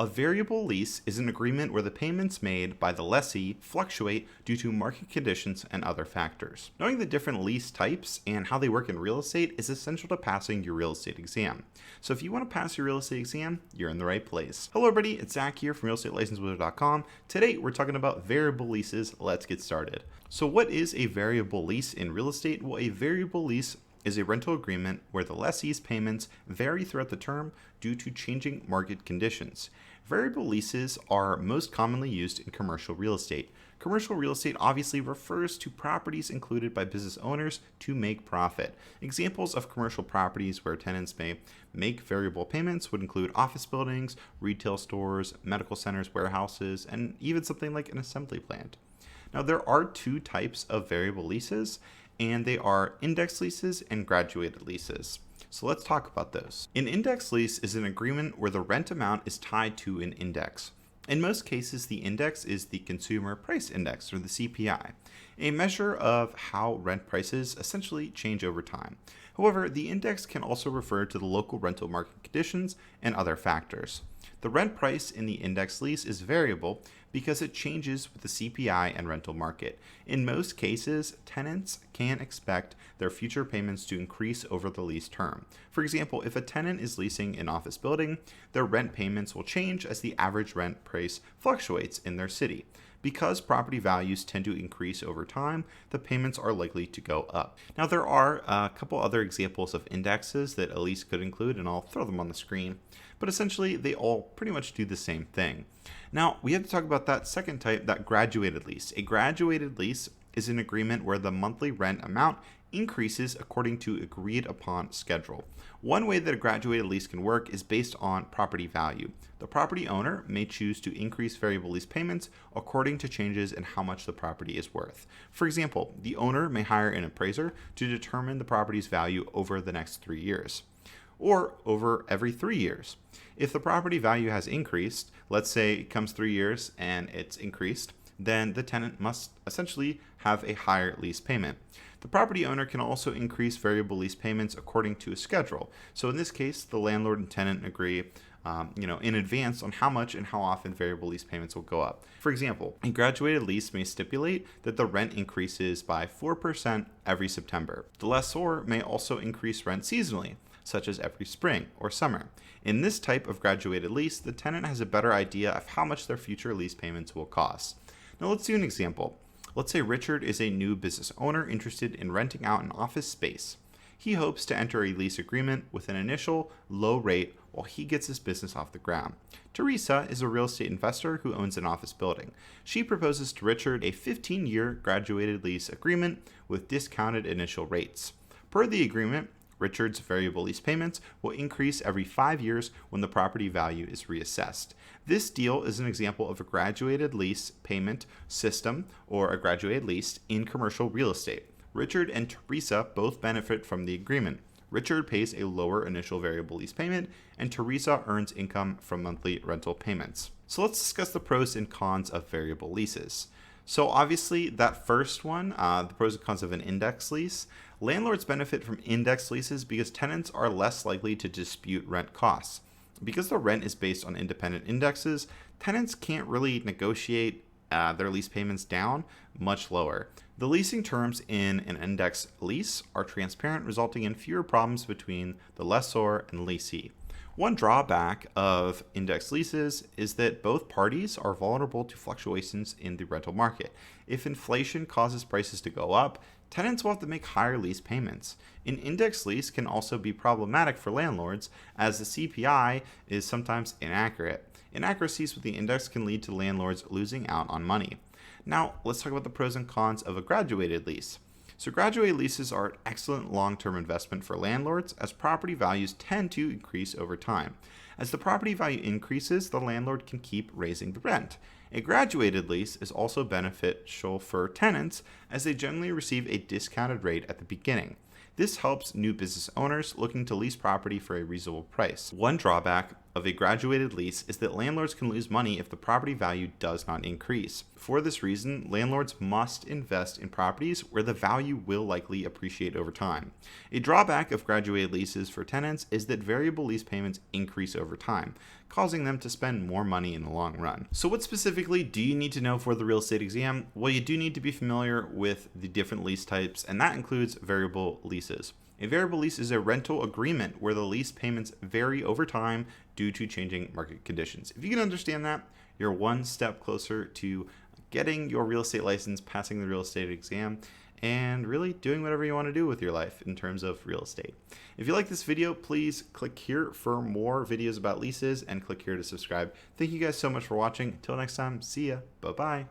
A variable lease is an agreement where the payments made by the lessee fluctuate due to market conditions and other factors. Knowing the different lease types and how they work in real estate is essential to passing your real estate exam. So if you want to pass your real estate exam, you're in the right place. Hello everybody, it's Zach here from realestatelicensewizard.com. Today we're talking about variable leases. Let's get started. So what is a variable lease in real estate? Well, a variable lease is a rental agreement where the lessee's payments vary throughout the term due to changing market conditions. Variable leases are most commonly used in commercial real estate. Commercial real estate obviously refers to properties included by business owners to make profit. Examples of commercial properties where tenants may make variable payments would include office buildings, retail stores, medical centers, warehouses, and even something like an assembly plant. Now, there are two types of variable leases, and they are index leases and graduated leases. So let's talk about those. An index lease is an agreement where the rent amount is tied to an index. In most cases, the index is the Consumer Price Index, or the CPI, a measure of how rent prices essentially change over time. However, the index can also refer to the local rental market conditions and other factors. The rent price in the index lease is variable because it changes with the CPI and rental market. In most cases, tenants can expect their future payments to increase over the lease term. For example, if a tenant is leasing an office building, their rent payments will change as the average rent price fluctuates in their city. Because property values tend to increase over time, the payments are likely to go up. Now, there are a couple other examples of indexes that a lease could include, and I'll throw them on the screen. But essentially, they all pretty much do the same thing. Now, we have to talk about that second type, that graduated lease. A graduated lease is an agreement where the monthly rent amount increases according to agreed upon schedule. One way that a graduated lease can work is based on property value. The property owner may choose to increase variable lease payments according to changes in how much the property is worth. For example, the owner may hire an appraiser to determine the property's value over the next 3 years, or over every 3 years. If the property value has increased, let's say it comes 3 years and it's increased, then the tenant must essentially have a higher lease payment. The property owner can also increase variable lease payments according to a schedule. So in this case, the landlord and tenant agree in advance on how much and how often variable lease payments will go up. For example, a graduated lease may stipulate that the rent increases by 4% every September. The lessor may also increase rent seasonally, such as every spring or summer. In this type of graduated lease, the tenant has a better idea of how much their future lease payments will cost. Now let's do an example. Let's say Richard is a new business owner interested in renting out an office space. He hopes to enter a lease agreement with an initial low rate while he gets his business off the ground. Teresa is a real estate investor who owns an office building. She proposes to Richard a 15-year graduated lease agreement with discounted initial rates. Per the agreement, Richard's variable lease payments will increase every 5 years when the property value is reassessed. This deal is an example of a graduated lease payment system, or a graduated lease, in commercial real estate. Richard and Teresa both benefit from the agreement. Richard pays a lower initial variable lease payment, and Teresa earns income from monthly rental payments. So let's discuss the pros and cons of variable leases. So obviously that first one, the pros and cons of an index lease. Landlords benefit from index leases because tenants are less likely to dispute rent costs. Because the rent is based on independent indexes, tenants can't really negotiate their lease payments down much lower. The leasing terms in an index lease are transparent, resulting in fewer problems between the lessor and lessee. One drawback of index leases is that both parties are vulnerable to fluctuations in the rental market. If inflation causes prices to go up, tenants will have to make higher lease payments. An index lease can also be problematic for landlords, as the CPI is sometimes inaccurate. Inaccuracies with the index can lead to landlords losing out on money. Now, let's talk about the pros and cons of a graduated lease. So graduated leases are an excellent long-term investment for landlords, as property values tend to increase over time. As the property value increases, the landlord can keep raising the rent. A graduated lease is also beneficial for tenants, as they generally receive a discounted rate at the beginning. This helps new business owners looking to lease property for a reasonable price. One drawback of a graduated lease is that landlords can lose money if the property value does not increase. For this reason, landlords must invest in properties where the value will likely appreciate over time. A drawback of graduated leases for tenants is that variable lease payments increase over time, causing them to spend more money in the long run. So what specifically do you need to know for the real estate exam? Well, you do need to be familiar with the different lease types, and that includes variable leases. A variable lease is a rental agreement where the lease payments vary over time due to changing market conditions. If you can understand that, you're one step closer to getting your real estate license, passing the real estate exam, and really doing whatever you want to do with your life in terms of real estate. If you like this video, please click here for more videos about leases and click here to subscribe. Thank you guys so much for watching. Until next time, see ya. Bye-bye.